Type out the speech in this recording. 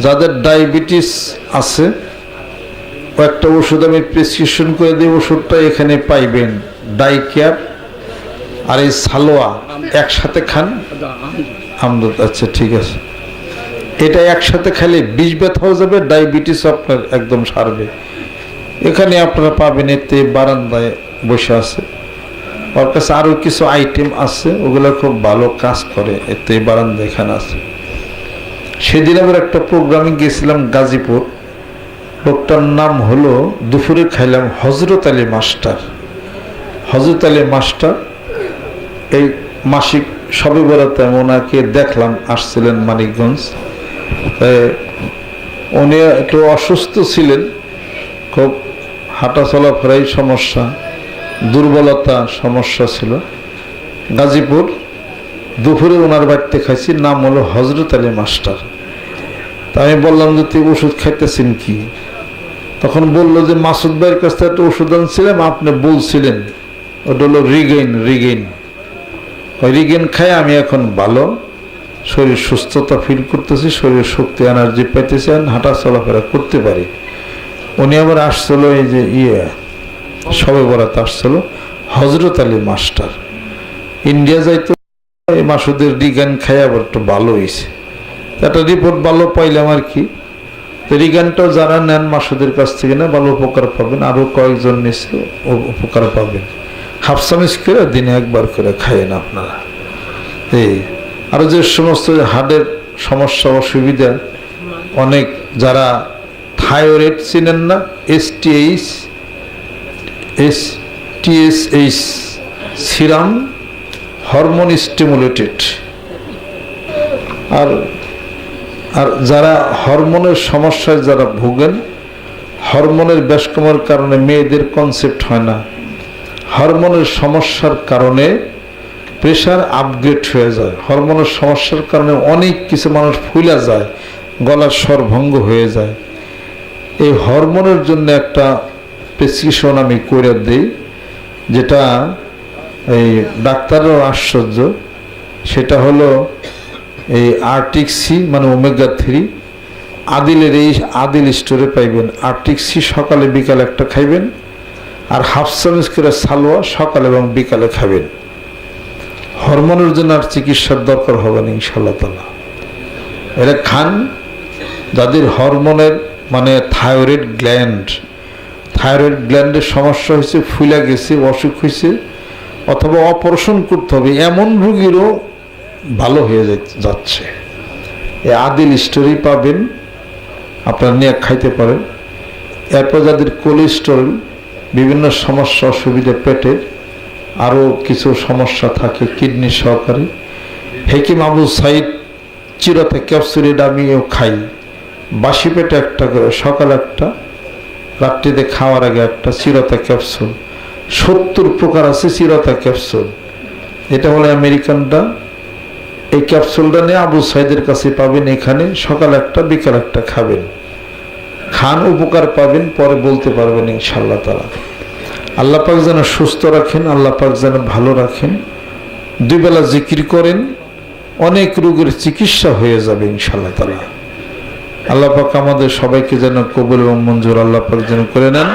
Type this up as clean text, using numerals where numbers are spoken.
যাদের ডায়াবেটিস আছে একটা ওষুধ আমি প্রেসক্রিপশন করে দিই, ওষুধটা এখানে পাইবেন, ডাইকেয়ার আর এই সালোয়া একসাথে খান। আমদত, আচ্ছা ঠিক আছে, এটা একসাথে খেলে বিষ ব্যথাও যাবে, ডায়াবেটিস আপনার একদম সারবে। এখানে আপনারা পাবেন, এতে বারান্দায় বসে আছে, ওর কাছে আরও কিছু আইটেম আছে, ওগুলো খুব ভালো কাজ করে, এতে বারান্দা এখানে আছে। সেদিন আবার একটা প্রোগ্রামে গেছিলাম গাজীপুর, লোকটার নাম হলো, দুপুরে খাইলাম হজরত আলী মাস্টার। হজরত আলী মাস্টার এই মাসিক সবে বরাতে ওনাকে দেখলাম, আসছিলেন মানিকগঞ্জ। উনি একটু অসুস্থ ছিলেন, খুব হাঁটা চলাফেরাই সমস্যা, দুর্বলতা সমস্যা ছিল। গাজীপুর দুপুরে ওনার বাড়িতে খাইছি, নাম হলো হজরত আলী মাস্টার। তা আমি বললাম যে তুই ওষুধ খাইতেছেন কি? তখন বললো যে মাসুদ ভাইয়ের কাছ থেকে একটা ওষুধ আনছিলাম, আপনি বলছিলেন, ওটা হলো রিগেইন। ওই রিগেইন খাই আমি এখন ভালো, শরীর সুস্থতা ফিল করতেছি, শরীরের শক্তি এনার্জি পাইতেছি, হাঁটা চলাফেরা করতে পারি। উনি আবার আসছিল এই যে সবে বরাত আসছিল, হজরত আলী মাস্টার ইন্ডিয়া যাইতো, এই মাসুদের রিগেইন খাই আবার একটু ভালো হয়েছে, একটা রিপোর্ট ভালো পাইলাম আর কি। তো রিগেইনটাও যারা নেন মাসুদের কাছ থেকে না, ভালো উপকার পাবেন, আরও কয়েকজন নিচ্ছে উপকার পাবেন। হাফ চামচ করে দিনে একবার করে খাইয়েন আপনারা। এই আরও যে সমস্ত হার্টের সমস্যা অসুবিধা, অনেক যারা থাইরয়েড চিনেন না, TSH সিরাম হরমোন স্টিমুলেটেড, আর যারা হরমোনের সমস্যায় যারা ভোগেন, হরমোনের ব্যাসকমের কারণে মেয়েদের কনসেপ্ট হয় না, হরমোনের সমস্যার কারণে প্রেশার আপগ্রেড হয়ে যায়, হরমোনের সমস্যার কারণে অনেক কিছু মানুষ ফুলে যায়, গলার স্বর ভঙ্গ হয়ে যায়। এই হরমোনের জন্য একটা প্রেসক্রিপশন আমি করে দিই, যেটা এই ডাক্তারেরও আশ্চর্য, সেটা হলো এই আর্টিক সি মানে ওমেগা 3। আদিলের এই আদিল স্টোরে পাইবেন। আর্টিক সি সকালে বিকালে একটা খাইবেন, আর হাফ চামচ করে সালোয়া সকালে এবং বিকালে খাবেন। হরমোনের জন্য আর চিকিৎসার দরকার হবে না ইনশাআল্লাহ তাআলা। এরা খান যাদের হরমোনের মানে থাইরয়েড গ্ল্যান্ডের সমস্যা হয়েছে, ফুলে গেছে, অসুখ হয়েছে, অথবা অপারেশন করতে হবে, এমন রোগীরও ভালো হয়ে যাচ্ছে। এই আদিল স্টোরি পাবেন, আপনারা নিয়ে খাইতে পারেন। এরপর যাদের কোলেস্টেরল, বিভিন্ন সমস্যা অসুবিধা, পেটের আরও কিছু সমস্যা থাকে, কিডনি সহকারে, হেকিম আবু সাইদ চিরতা ক্যাপসুল, এটা আমিও খাই, বাসি পেটে একটা করে, সকালে একটা, রাত্রিতে খাওয়ার আগে একটা চিরতা ক্যাপসুল। 70 প্রকার আছে চিরতা ক্যাপসুল, এটা হলো আমেরিকানটা। এই ক্যাপসুলটা নিয়ে আবু সাইদের কাছে পাবেন, এখানে সকালে একটা বিকাল একটা খাবেন, খান উপকার পাবেন, পরে বলতে পারবেন ইনশাআল্লাহ তাআলা। আল্লাহ পাক যেন সুস্থ রাখেন, আল্লাহ পাক যেন ভালো রাখেন। 2 বেলা জিকির করেন, অনেক রোগের চিকিৎসা হয়ে যাবে ইনশাআল্লাহ তাআলা। আল্লাহ পাক আমাদের সবাইকে যেন কবুল এবং মঞ্জুর আল্লাহ পাক যেন করে নেন।